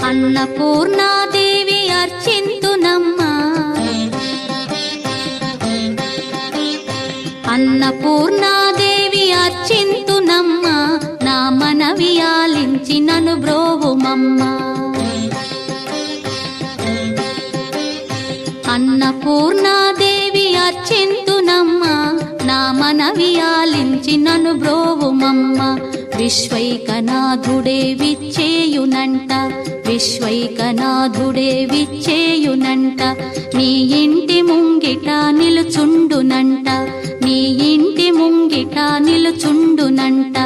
అన్నపూర్ణాదేవి అర్చింతునమ్మా, అన్నపూర్ణాదేవి అర్చింతునమ్మా, నా మనవి ఆలించి నన్ను బ్రోవుమమ్మా. అన్నపూర్ణాదేవి అర్చింతునమ్మా, నా మనవి ఆలించి నన్ను బ్రోవుమమ్మా. విశ్వైకనాథుడే విచ్చేయునంట, విశ్వైకనాథుడే విచ్చేయునంట, నీ ఇంటి ముంగిట నిలుచుండునంట, నీ ఇంటి ముంగిట నిలుచుండునంట.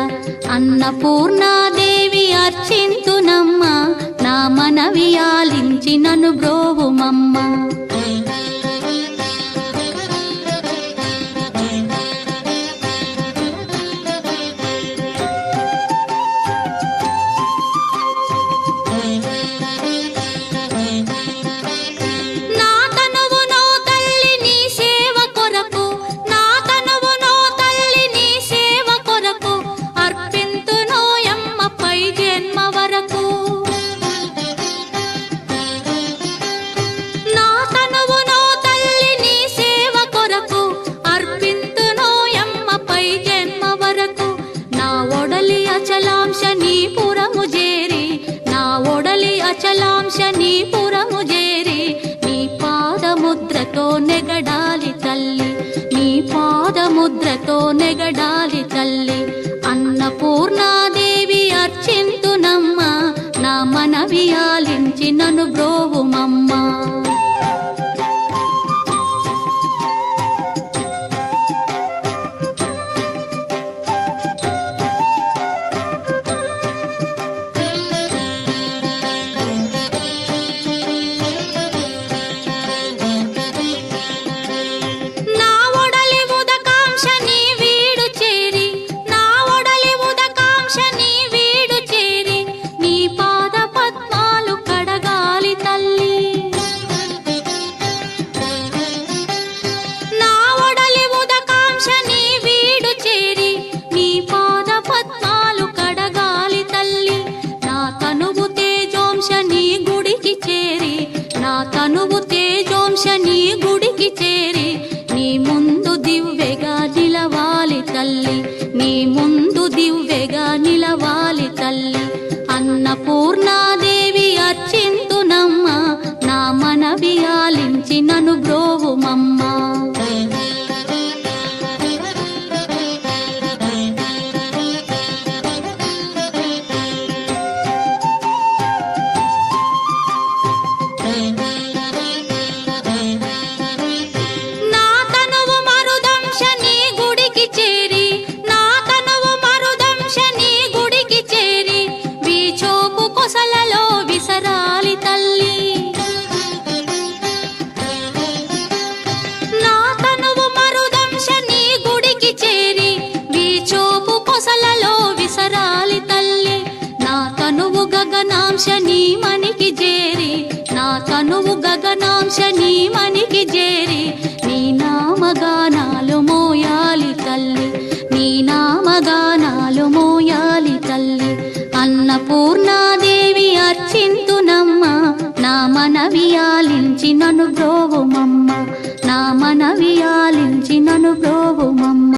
అన్నపూర్ణాదేవి అర్చింతునమ్మా, నా మనవి ఆలించి నన్ను బ్రోవుమమ్మా. అచలాంశ నీ పురము చేరి, నీ పాదముద్రతో నెగడాలి తల్లి, నీ పాదముద్రతో నెగడాలి తల్లి. అన్నపూర్ణాదేవి అర్చింతునమ్మా, నా మనవి ఆలించి నన్ను బ్రోవుమమ్మా. తనువు తేజోంశ నీ గుడికి చేరి, నీ ముందు దివ్వెగా నిలవాలి తల్లి, నీ ముందు దివ్వెగా నిలవాలి తల్లి. అన్నపూర్ణాదేవి అర్చింతునమ్మా, నా మనవి ఆలించి నన్ను బ్రోవుమమ్మా. గగనాంశ నీ మనికి చేరి, నా తనువు గగనాంశ నీ మనికి చేరి, నీ నామగానాలు మోయాలి తల్లి, నీ నామగానాలు మోయాలి తల్లి. అన్నపూర్ణాదేవి అర్చింతునమ్మా, నా మనవి ఆలించి నన్ను బ్రోవుమమ్మ, నా మనవి ఆలించి నన్ను బ్రోవుమమ్మ.